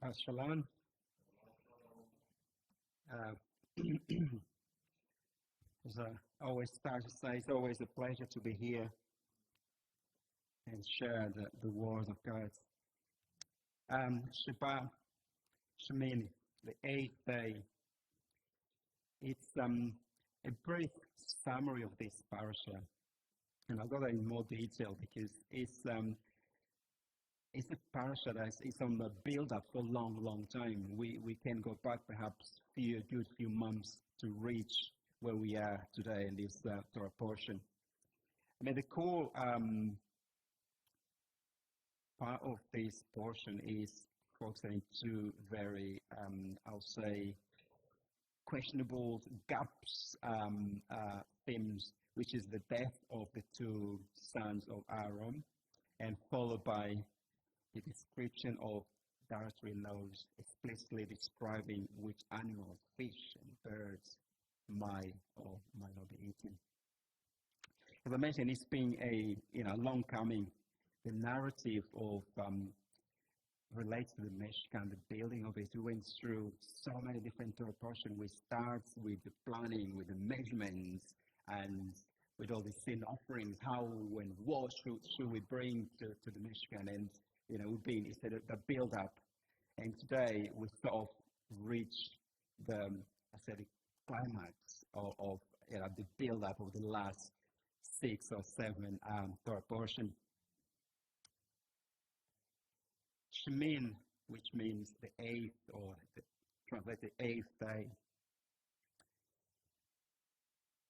Shalom. Uh, as I always start to say, it's always a pleasure to be here and share the word of God. Shabbat, Shemini, the eighth day. It's a brief summary of this parasha, and I'll go in more detail because it's a parasha that is on the build-up for a long time. We can go back perhaps good few months to reach where we are today in this Torah portion. I mean, the core part of this portion is focusing two very, I'll say, questionable gaps themes, which is the death of the two sons of Aaron, and followed by the description of dietary laws, explicitly describing which animals, fish, and birds might or might not be eaten. As I mentioned, it's been a long coming. The narrative of relates to the Meshkan, the building of it. We went through so many different Torah portions. We start with the planning, with the measurements, and with all the sin offerings. How and what should we bring to the Meshkan? And we've been instead of the build up, and today we sort of reach the climax of the build up of the last 6 or 7 Torah portion. Shemin, which means the eighth, or translated eighth day,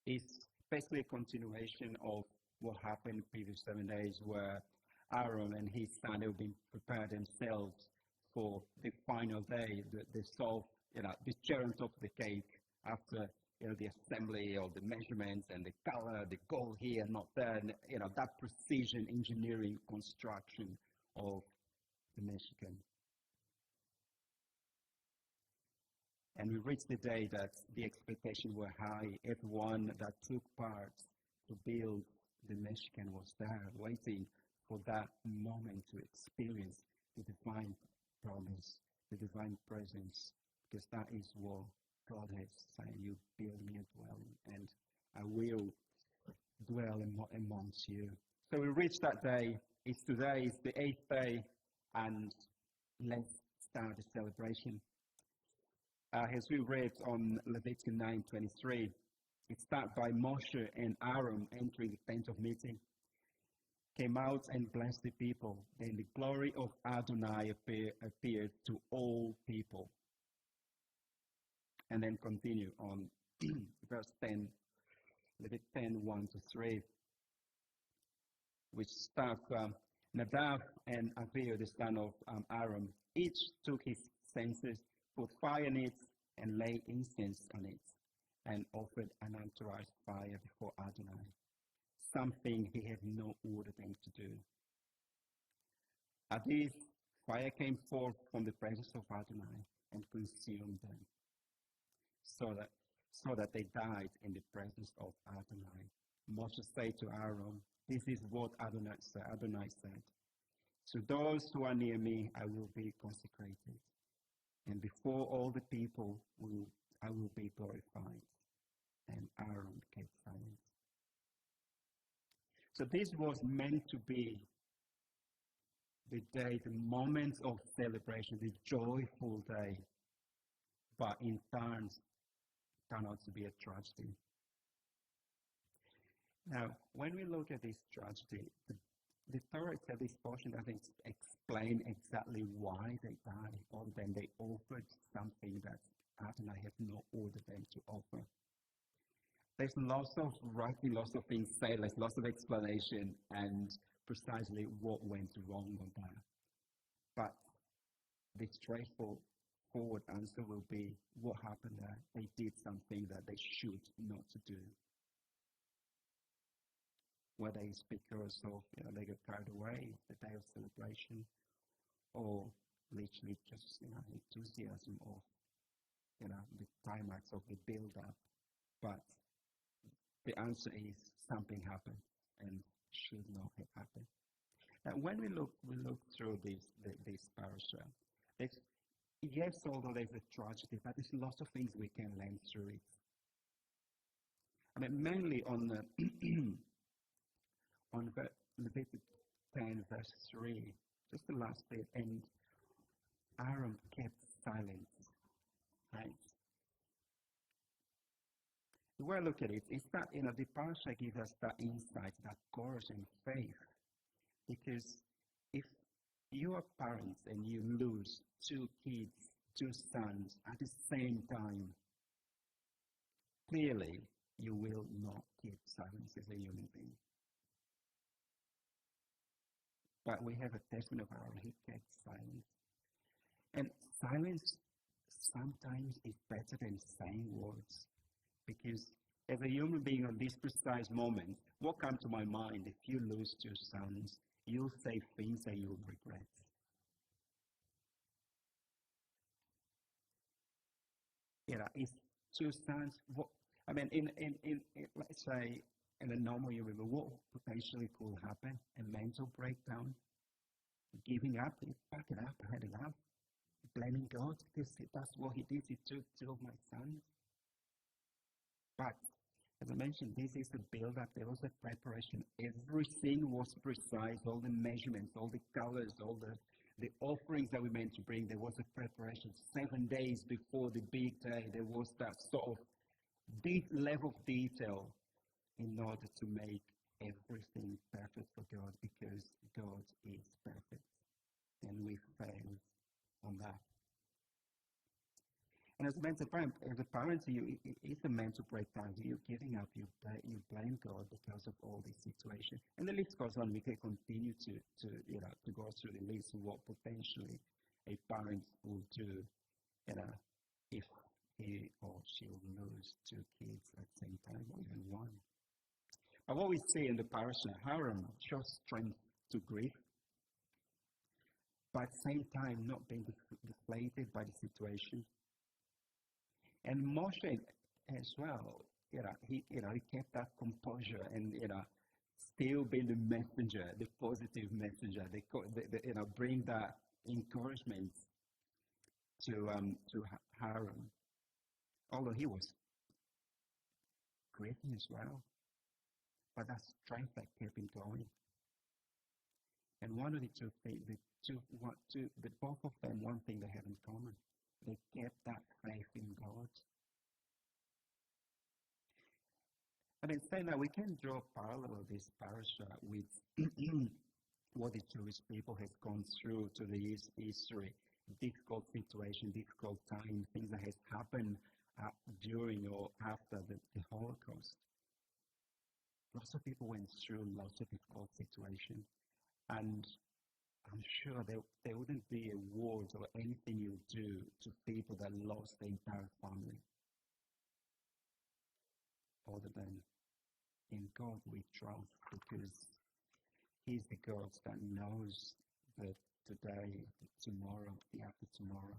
is basically a continuation of what happened the previous 7 days, where Aaron and his son have been prepared themselves for the final day, the cherry on top of the cake after the assembly of the measurements and the color, the gold here, not there, and that precision engineering construction of the Meshkan. And we reached the day that the expectations were high. Everyone that took part to build the Meshkan was there, waiting for that moment to experience the divine promise, the divine presence, because that is what God has saying, you build me a dwelling, and I will dwell amongst you. So we reached that day. Today is the 8th day, and let's start the celebration. As we read on Leviticus 9:23, it starts by Moshe and Aaron entering the tent of meeting, came out and blessed the people. Then the glory of Adonai appeared to all people. And then continue on verse 10, Leviticus 10:1-3, which starts, Nadab and Abihu, the son of Aaron, each took his censers, put fire in it, and laid incense on it, and offered an unauthorized fire before Adonai, something he had not ordered them to do. At this, fire came forth from the presence of Adonai and consumed them, so that they died in the presence of Adonai. Moshe said to Aaron, this is what Adonai said. To those who are near me, I will be consecrated, and before all the people, I will be glorified. And Aaron kept silent. So this was meant to be the day, the moment of celebration, the joyful day, but in turn turned out to be a tragedy. Now, when we look at this tragedy, the Torah itself, this portion doesn't explain exactly why they died, or then they offered something that Adonai had not ordered them to offer. There's lots of writing, lots of things said, there's lots of explanation, and precisely what went wrong on that. But the straightforward answer will be what happened there. They did something that they should not do. Whether it's because of they got carried away, the day of celebration, or literally just enthusiasm of the climax of the build-up. But the answer is something happened and should not have happened. Now, when we look through this parasha, yes, although there's a tragedy, but there's lots of things we can learn through it. I mean, mainly on the on Leviticus 10, verse 3, just the last bit, and Aaron kept silent, right? The way I look at it is that, the parsha gives us that insight, that courage and faith, because if you are parents and you lose two kids, two sons at the same time, clearly you will not keep silence as a human being. But we have a testament of Aaron, he kept silence. And silence sometimes is better than saying words, because as a human being on this precise moment, what comes to my mind, if you lose two sons, you'll say things that you'll regret. It's two sons. What I mean, in let's say in a normal human being, what potentially could happen? A mental breakdown, giving up, back it up, head it up, blaming God because that's what he did. He took two of my sons. But as I mentioned, this is the build-up. There was a preparation. Everything was precise. All the measurements, all the colors, all the offerings that we meant to bring. There was a preparation. 7 days before the big day, there was that sort of deep level of detail in order to make everything perfect for God, because God is perfect, and we fail on that. And as a parent, it's a mental breakdown. You're giving up. You blame God because of all this situation. And the list goes on. We can continue to go through the list of what potentially a parent will do, if he or she will lose two kids at the same time, or even one. But what we see in the parasha, Aaron shows strength to grieve, but at the same time not being deflated by the situation. And Moshe as well, he kept that composure and, still being the messenger, the positive messenger, bring that encouragement to Aaron, although he was grieving as well, but that strength that kept him going. And one of the two things, both of them, one thing they have in common, they kept that faith in God. And in saying that, we can draw a parallel of this parasha with what the Jewish people has gone through to the history, difficult situation, difficult time, things that has happened during or after the Holocaust. Lots of people went through lots of difficult situations, and I'm sure there wouldn't be a word or anything you do to people that lost their entire family, other than in God we trust, because He's the God that knows the today, the tomorrow, the after tomorrow.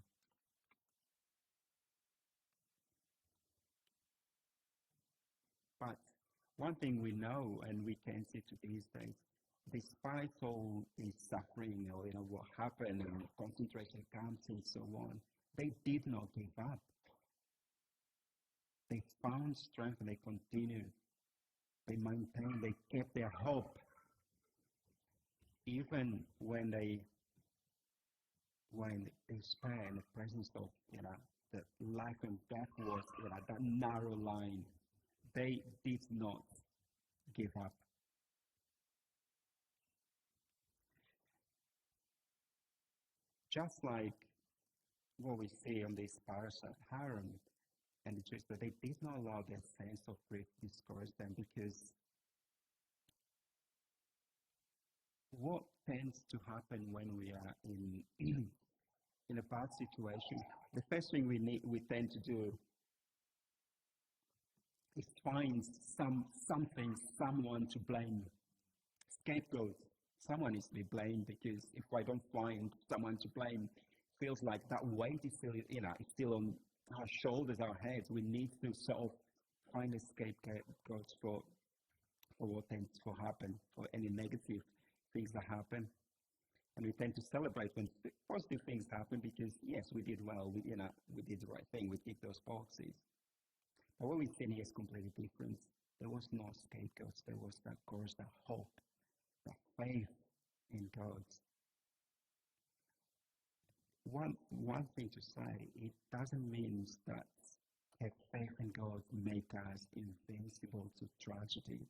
But one thing we know, and we can see to these days, despite all the suffering, or what happened, and concentration camps and so on, they did not give up. They found strength and they continued. They maintained, they kept their hope, even when despair and the presence of the life and death was that narrow line. They did not give up. Just like what we see on this parasha, Aaron and the Jews, they did not allow their sense of grief to discourage them, because what tends to happen when we are in a bad situation, the first thing we tend to do is find someone to blame. Scapegoat. Someone is to be blamed, because if I don't find someone to blame, feels like that weight is still, it's still on our shoulders, our heads. We need to sort of find a scapegoat for what tends to happen, for any negative things that happen. And we tend to celebrate when positive things happen because, yes, we did well, we did the right thing, we ticked those boxes. But what we see here is completely different. There was no scapegoats, there was, of course, the hope, the faith in God. One thing to say, it doesn't mean that have faith in God make us invincible to tragedy.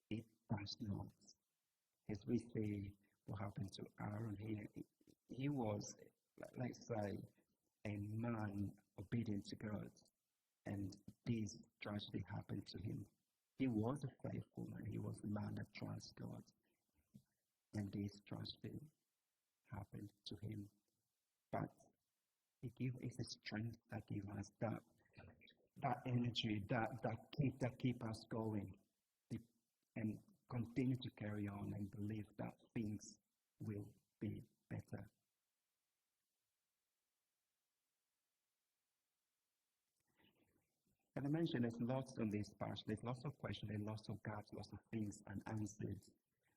It does not. As we see what happened to Aaron here, he was, let's say, a man obedient to God, and this tragedy happened to him. He was a faithful man. He was a man that trusts God, and this tragedy happened to him. But it's the strength that gives us that energy, that keep us going, and continue to carry on and believe that things will be better. As I mentioned, there's lots on this passage. There's lots of questions, there's lots of gaps, lots of things unanswered,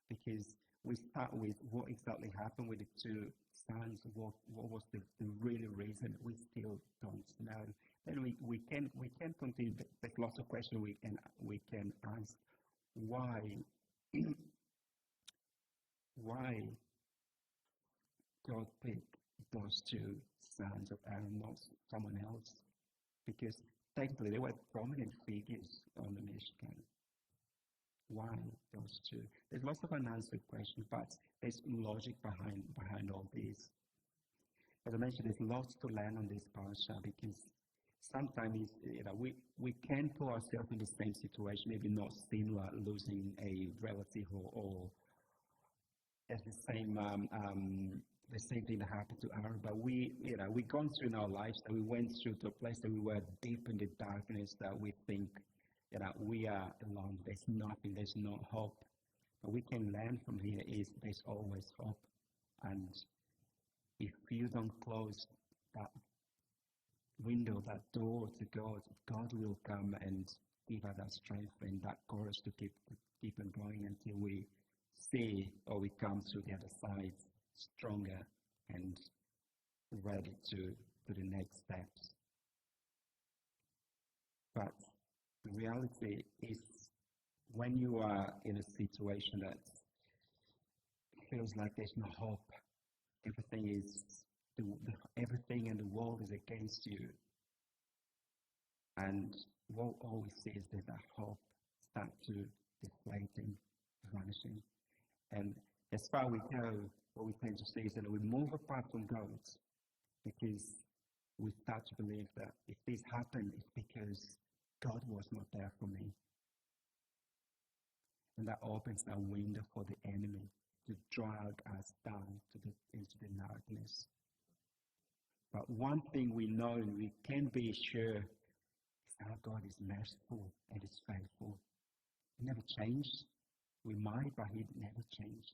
because we start with what exactly happened with the two sons. What was the real reason? We still don't know. Then we can continue. There's lots of questions we can ask. Why why God picked those two sons of Aaron, not someone else? Because technically they were prominent figures on the Mishkan. Why those two? There's lots of unanswered questions, but there's logic behind all this. As I mentioned, there's lots to learn on this parasha, because sometimes we can put ourselves in the same situation, maybe not similar, losing a relative or as the same thing that happened to Aaron, but we've gone through in our lives that we went through to a place that we were deep in the darkness, that we think we are alone. There's nothing. There's no hope. But we can learn from here is there's always hope, and if you don't close that window, that door to God, God will come and give us that strength and that courage to keep on going until we see or we come through the other side stronger and ready to the next steps. But the reality is, when you are in a situation that feels like there's no hope, everything in the world is against you, and what all we see is that hope start to deflating, vanishing, and as far we go, what we tend to see is that we move apart from God, because we start to believe that if this happened, it's because God was not there for me. And that opens a window for the enemy to drag us down into the darkness. But one thing we know and we can be sure is that God is merciful and is faithful. He never changed. We might, but He never changed.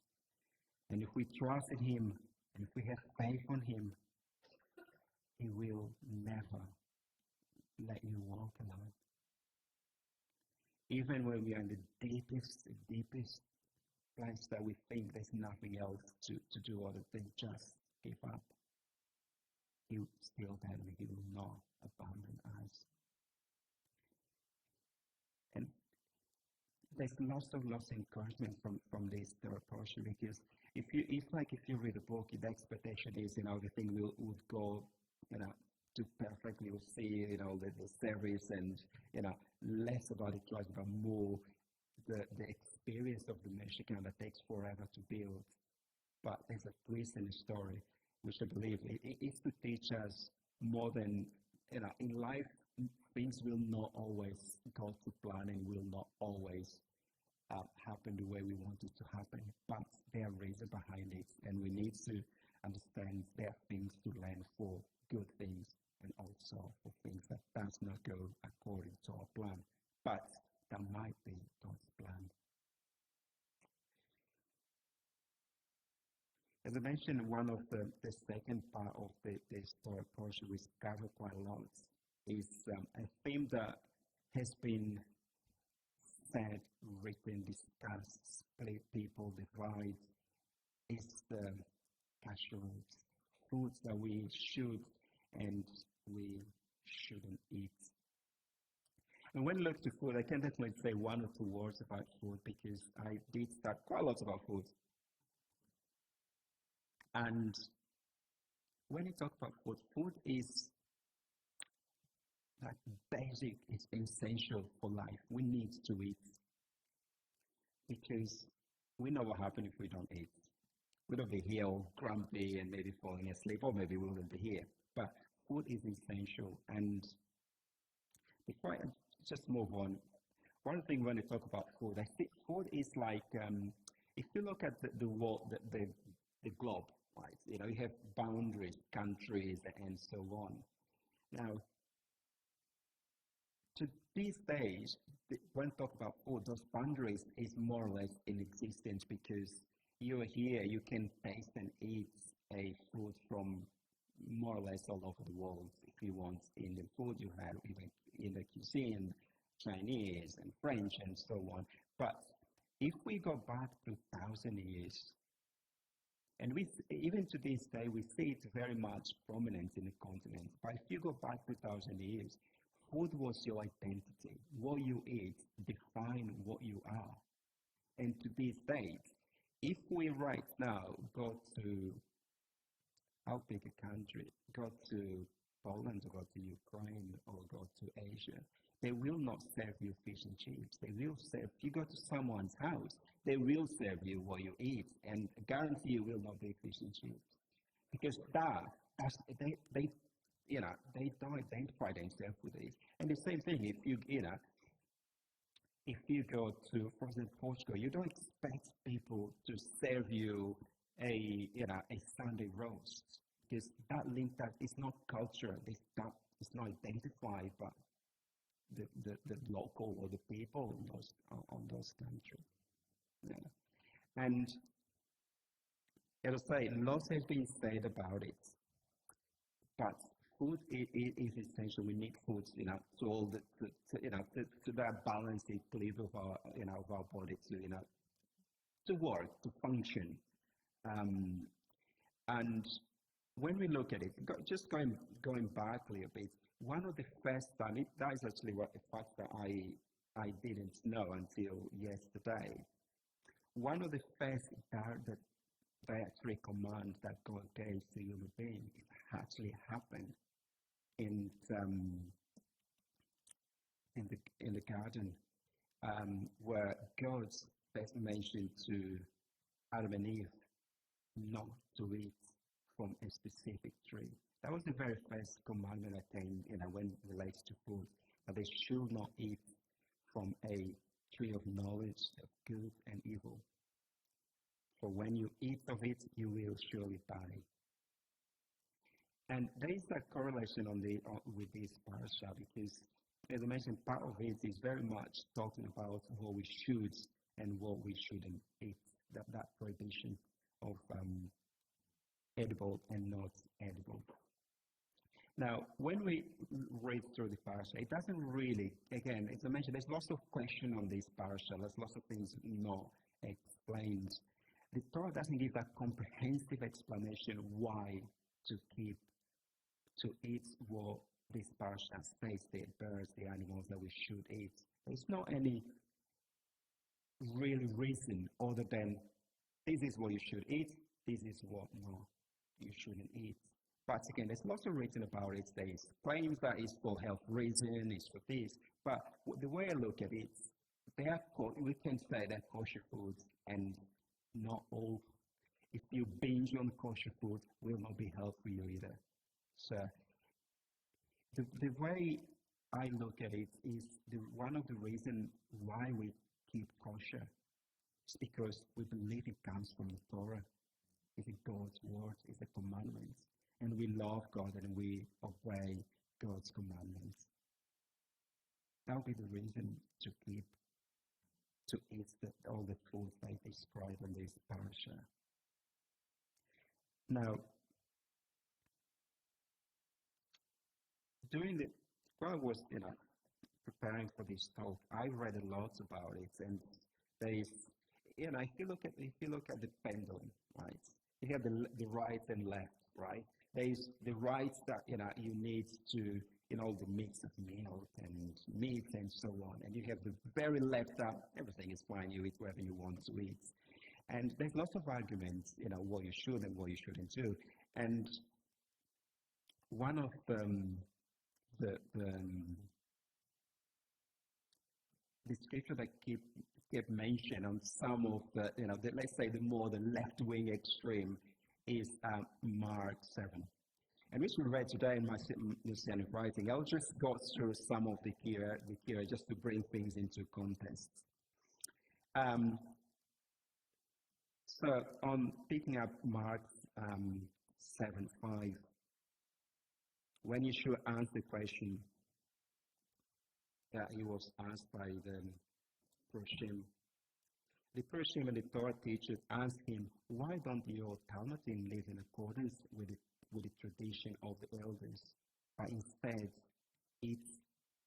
And if we trust in Him, and if we have faith on Him, He will never let you walk alone. Even when we are in the deepest place that we think there's nothing else to do other than just give up, He will still there and He will not abandon us. And there's lots of encouragement from this third portion, because if you read the book, the expectation is the thing would go to perfectly. You'll see the service and less about the church, but more the experience of the Messianic that takes forever to build. But there's a twist in the story, which I believe is to teach us more than in life. Things will not always go to plan and will not always happen the way we want it to happen, but there are reasons behind it, and we need to understand there are things to learn for good things and also for things that does not go according to our plan, but that might be God's plan. As I mentioned, one of the second part of this story portion we cover quite a lot is a theme that has been said written, discuss, split people, divide, is the kasher foods that we should and we shouldn't eat. And when I look to food, I can definitely say one or two words about food because I did start quite a lot about food. And when you talk about food, food is like basic, it's essential for life. We need to eat because we know what happens if we don't eat. We don't be here all grumpy and maybe falling asleep, or maybe we wouldn't be here. But food is essential. And before I just move on, one thing when we talk about food, I think food is like if you look at the world, the globe, right? You know, you have boundaries, countries, and so on. Now, to these days, when talk about food, those boundaries is more or less in existence because you're here, you can taste and eat a food from more or less all over the world. If you want Indian food, you have even in the cuisine, Chinese and French and so on. But if we go back 2,000 years, and even to this day, we see it very much prominent in the continent. But if you go back 2,000 years, food was your identity. What you eat define what you are. And to this date, if we right now go to, how big a country, go to Poland or go to Ukraine or go to Asia, they will not serve you fish and chips. They will serve, if you go to someone's house, they will serve you what you eat, and guarantee you will not be fish and chips. Because they you know, they don't identify themselves with it. And the same thing, if you go to, for example, Portugal, you don't expect people to serve you a Sunday roast because that is not culture. It's not identified by the local or the people on those countries. Yeah. And as I say, lots has been said about it, but food is essential. We need food, to all to that balanced equilibrium of our, of our body to work, to function. And when we look at it, just going back a little bit, one of the first time, that is actually a fact that I didn't know until yesterday. One of the first dietary commands that God gave to human beings actually happened in the garden, where God first mentioned to Adam and Eve not to eat from a specific tree. That was the very first commandment that came, when it relates to food, that they should not eat from a tree of knowledge of good and evil. For when you eat of it, you will surely die. And there is a correlation with this parasha because, as I mentioned, part of it is very much talking about what we should and what we shouldn't eat. That prohibition of edible and not edible. Now, when we read through the parasha, it doesn't really, again, as I mentioned, there's lots of questions on this parasha. There's lots of things not explained. The Torah doesn't give a comprehensive explanation why to eat what this parasha says, the birds, the animals that we should eat. There's not any real reason other than this is what you should eat, this is what you shouldn't eat. But again, there's lots of written about it. There's claims that it's for health reason, it's for this. But the way I look at it, we can say they're kosher foods, and not all. If you binge on kosher food, will not be healthy for you either. So the way I look at it is one of the reasons why we keep kosher is because we believe it comes from the Torah. It's God's word, it's the commandments. And we love God and we obey God's commandments. That would be the reason to eat all the foods they describe in this parasha. Now, while I was preparing for this talk, I read a lot about it, and There is, if you look at the pendulum, right? You have the right and left, right? There is the right that you need to the mix of milk and meat and so on, and you have the very left that everything is fine. You eat whatever you want to eat, and there's lots of arguments, what you should and what you shouldn't do, and one of the scripture that keep mentioned on some of let's say the left-wing extreme is Mark 7. And which we read today in my Messianic writing. I'll just go through some of the key just to bring things into context. So on picking up Mark 7:5, when Yeshua asked the question that he was asked by the Pershim. The Pershim and the Torah teachers asked him, why don't your Talmudim live in accordance with the tradition of the elders, but instead eat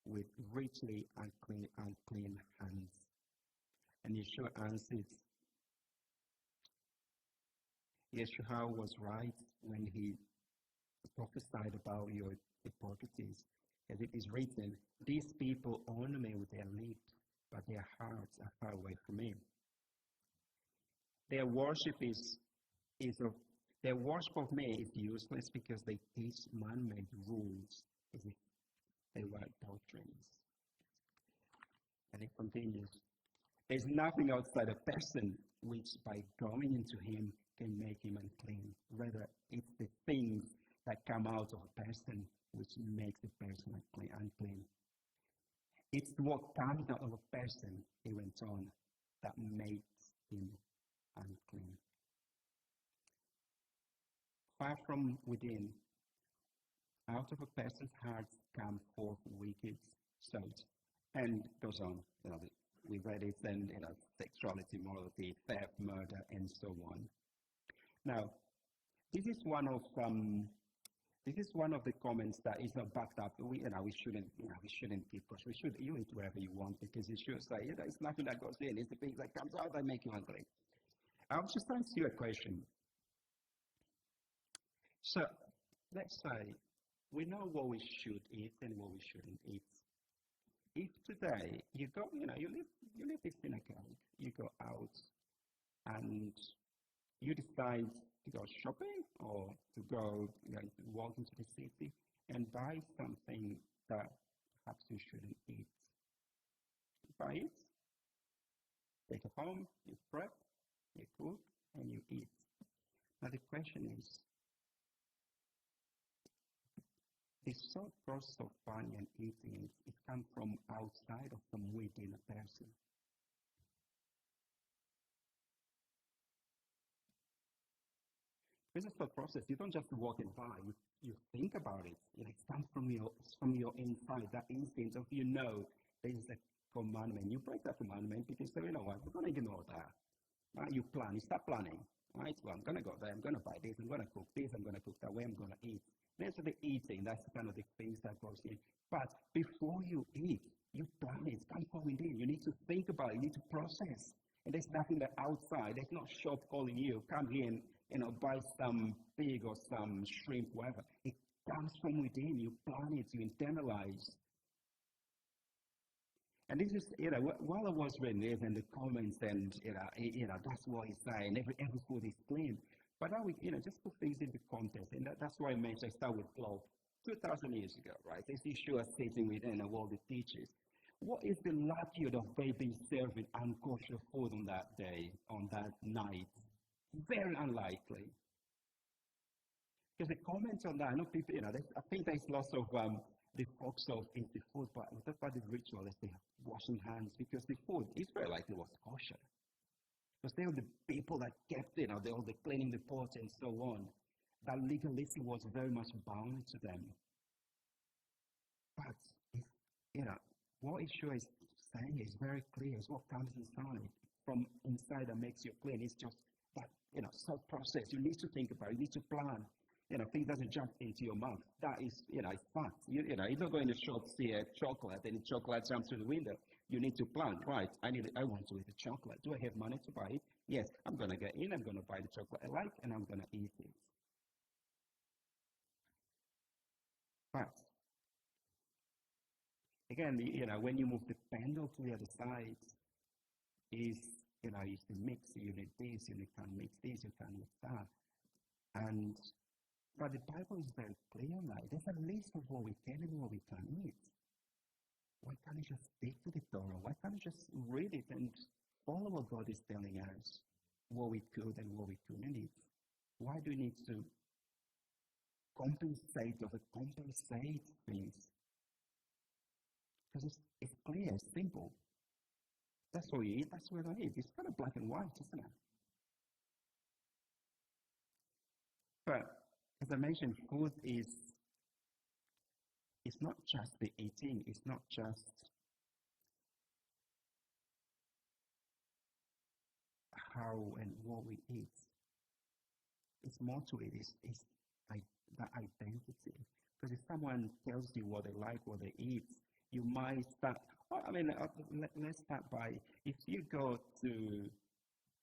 with richly unclean hands? And Yeshua answered, Yeshua was right when he prophesied about your hypocrisies. As it is written, these people honor me with their lips, but their hearts are far away from me. Their worship of me is useless because they teach man-made rules as if they were doctrines. And it continues. There's nothing outside a person which by going into him can make him unclean. Rather, it's the things that come out of a person which makes the person unclean. It's what comes out of a person, he went on, that makes him unclean. Far from within, out of a person's heart come forth wicked thoughts. And goes on. We read it, and sexuality, morality, theft, murder, and so on. Now, this is one of the comments that is not backed up. We shouldn't keep push. You eat wherever you want because Yeshua say, it's nothing that goes in. It's the things that comes out that make you hungry. I'll just ask you a question. So, let's say we know what we should eat and what we shouldn't eat. If today you go, you leave the synagogue, you go out, and you decide to go shopping or to go walk into the city and buy something that perhaps you shouldn't eat. You buy it, take it home, you prep, you cook, and you eat. Now the question is, the thought process of buying and eating it comes from outside or from within a person. This is the process. You don't just walk and buy. You think about it. It comes from your inside. That instinct of there is a commandment. You break that commandment because you know what, we're going to ignore that. Right? You plan. You start planning. Right? Well, I'm going to go there. I'm going to buy this. I'm going to cook this. I'm going to cook that way. I'm going to eat. That's the eating. That's kind of the things that goes in. But before you eat, you plan it. It comes from within. You need to think about it. You need to process. And there's nothing that outside. There's no shop calling you. Come in, buy some pig or some shrimp, whatever. It comes from within. You plan it. You internalize. And this is, while I was reading this and the comments, and that's what he's saying. Every food is clean. But now we, just put things into context, and that's why I mentioned I start with cloth. 2,000 years ago, right? This Yeshua sitting within all the teachers. What is the likelihood of they being serving unkosher food on that day, on that night? Very unlikely. Because the comments on that, I know people, I think there's lots of the focus of eating food, but what about the ritual? Is the washing hands, because the food is very likely was kosher. Because they were the people that kept, all the cleaning the pots and so on. That legalism was very much bound to them. But, what Yeshua is saying is very clear. It's what comes inside. From inside that makes you clean. It's just that, self-process. You need to think about it. You need to plan. Things doesn't jump into your mouth. That is, it's fact. You don't go in the shop, see a chocolate, and the chocolate jumps through the window. You need to plan, right? I want to eat a chocolate. Do I have money to buy it? Yes, I'm gonna get in. I'm gonna buy the chocolate I like, and I'm gonna eat it. But again, when you move the pendulum to the other side, is is the mix. You need this, you can't mix this, you can't mix that, and but the Bible is very clear. Like there's a list of what we can and what we can't eat. Why can't you just stick to the Torah? Why can't you just read it and follow what God is telling us, what we could and what we couldn't eat? Why do we need to compensate or compensate things? Because it's clear, it's simple. That's what you eat, that's what I eat. It's kind of black and white, isn't it? But as I mentioned, food is it's not just the eating, it's not just how and what we eat. It's more to it. It's the identity. Because if someone tells you what they like, what they eat, you might start. Well, I mean, let's start by if you go to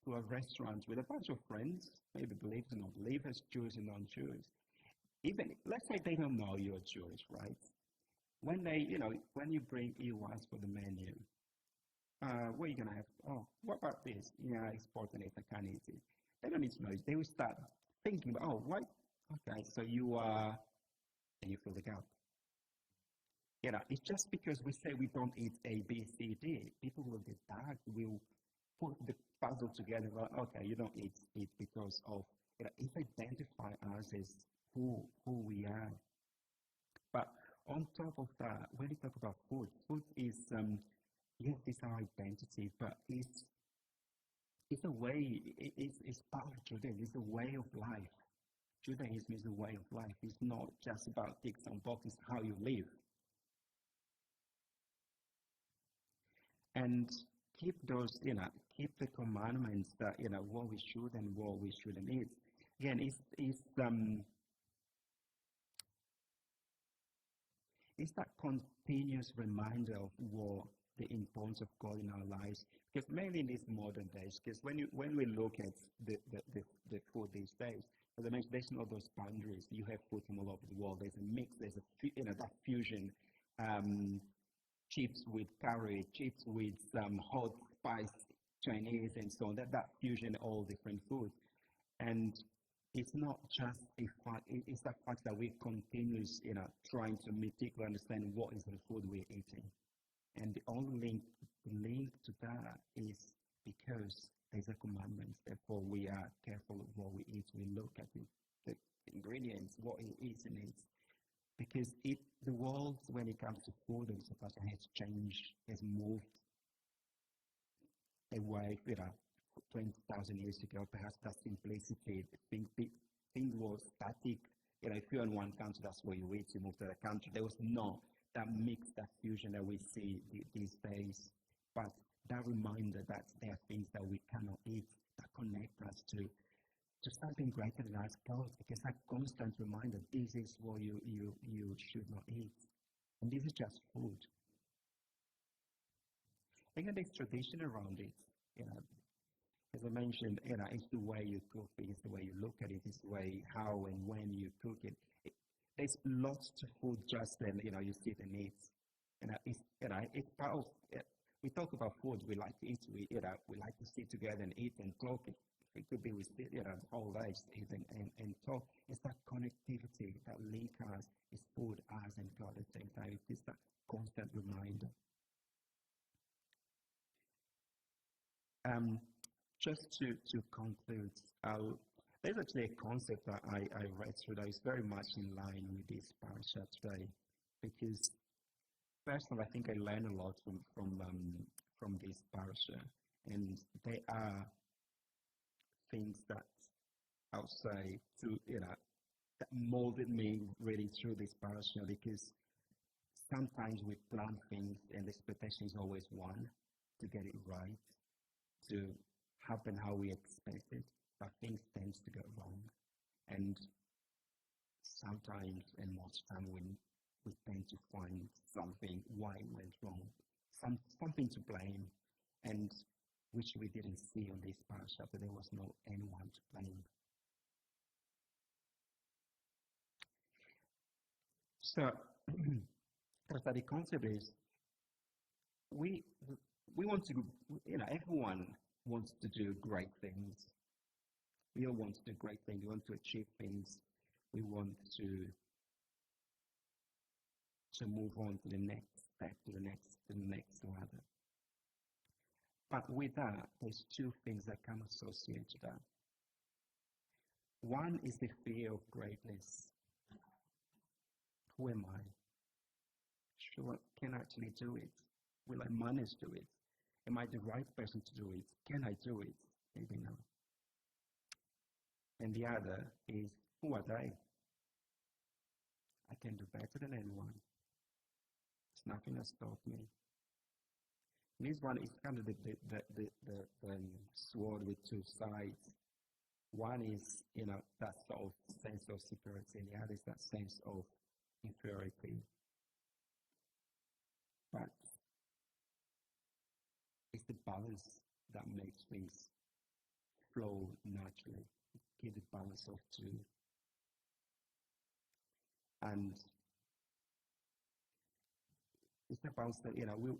a restaurant with a bunch of friends, maybe believers and non-believers, Jews and non-Jews. Even let's say they don't know you're Jewish, right? When when you you ask for the menu, what are you gonna have? Oh, what about this? Yeah, it's important if I can't eat it. They don't need to know it. They will start thinking about, oh, what? Okay, so you are, and you fill the gap. It's just because we say we don't eat A, B, C, D. People will get that. Will put the puzzle together. Well, okay, you don't eat it because of it identify us as who we are. But on top of that, when you talk about food, food is yes, it's our identity, but it's a way. It's part of Judaism. It's a way of life. Judaism is a way of life. It's not just about ticks and boxes. How you live. And keep those, keep the commandments that, what we should and what we shouldn't eat. Again, it's that continuous reminder of what the importance of God in our lives. Because mainly in these modern days, because when we look at the food these days, as I mentioned, there's not those boundaries. You have food from all over the world. There's a mix. There's that fusion. Chips with curry, chips with some hot spice Chinese and so on. That fusion, all different foods. And it's not just a fact, it's the fact that we continuously, trying to meticulously understand what is the food we're eating. And the only link to that is because there's a commandment. Therefore, we are careful of what we eat. We look at the ingredients, what it is in it. Because the world, when it comes to food and stuff, has changed, has moved away, 20,000 years ago. Perhaps that simplicity, things were static. If you're in one country, that's where you eat. You move to the country. There was no that mix, that fusion that we see these days. But that reminder that there are things that we cannot eat that connect us to something greater than us, God, because that constant reminder, this is what you should not eat. And this is just food. Again, there's tradition around it. As I mentioned, it's the way you cook it, it's the way you look at it, it's the way, how and when you cook it. There's lots to food just then, you sit and eat. It's part of, we talk about food, we like to eat, we like to sit together and eat and talk. It could be with whole lives and talk. It's that connectivity that link us. It's food, us, and God at the same time. It's that constant reminder. Just to conclude, there's actually a concept that I read through that is very much in line with this parasha today, because personally, I think I learned a lot from this parasha, and they are things that I'll say that molded me really through this parasha, because sometimes we plan things and the expectation is always one, to get it right, to happen how we expect it, but things tends to go wrong. And sometimes and most of the time we tend to find something why it went wrong. something to blame, and which we didn't see on this parasha, that there was no anyone to blame. So, the concept is we want to, everyone wants to do great things. We all want to do great things. We want to achieve things. We want to move on to the next step, to the next ladder. But with that, there's two things that come associated to that. One is the fear of greatness. Who am I? Sure, can I actually do it? Will I manage to do it? Am I the right person to do it? Can I do it? Maybe not. And the other is, who are they? I can do better than anyone. There's nothing that stops me. This one is kind of the sword with two sides. One is, that sort of sense of superiority, and the other is that sense of inferiority. But it's the balance that makes things flow naturally. Keep the balance of two. And it's the balance that,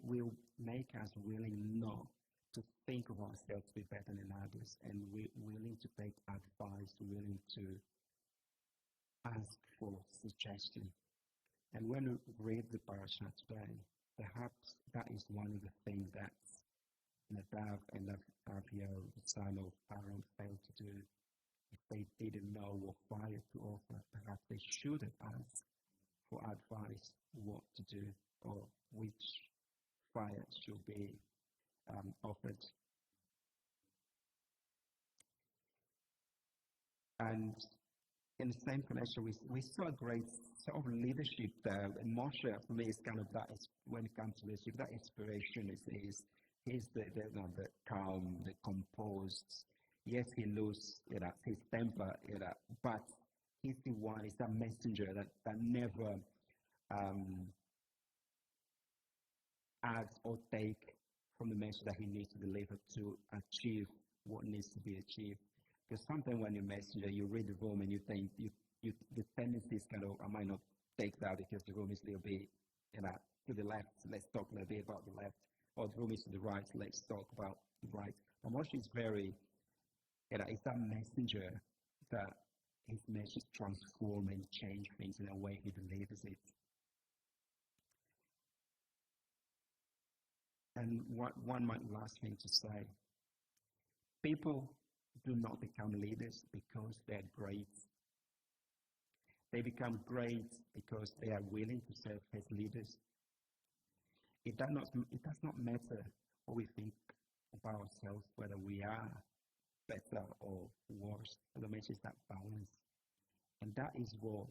will make us willing not to think of ourselves to be better than others, and we're willing to take advice, willing to ask for suggestion. And when we read the parasha today, perhaps that is one of the things that Nadav and Abiel, the son of Aaron, failed to do. If they didn't know what fire to offer, perhaps they should have asked for advice what to do or which fire should be offered. And in the same connection, we saw a great sort of leadership there. And Moshe, for me, is kind of that, when it comes to leadership, that inspiration is he's the calm, the composed. Yes, he loses his temper, but he's the one, he's that messenger that never adds or take from the message that he needs to deliver to achieve what needs to be achieved. Because sometimes when you're a messenger, you read the room and you think the tendency is kind of, I might not take that because the room is a little bit to the left, let's talk a little bit about the left, or the room is to the right, let's talk about the right. But Moshe is very, it's that messenger that his message transform and change things in a way he delivers it. And one last thing to say, people do not become leaders because they're great. They become great because they are willing to serve as leaders. It does not matter what we think about ourselves, whether we are better or worse. The message is that balance. And that is what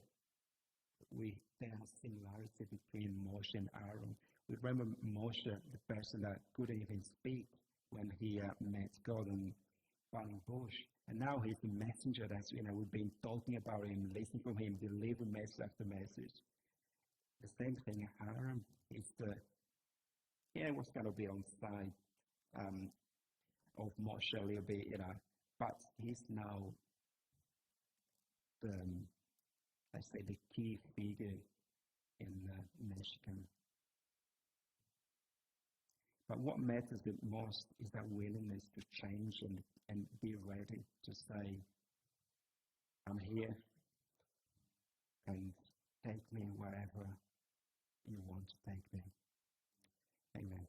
there are similarity between Moshe and Aaron. We remember Moshe, the person that couldn't even speak when he met God on burning bush. And now he's the messenger that's, we've been talking about him, listening from him, delivering message after message. The same thing, Aaron is was going to be on side of Moshe a little bit, but he's now the key figure in Michigan. But what matters the most is that willingness to change and be ready to say, I'm here, and take me wherever you want to take me. Amen.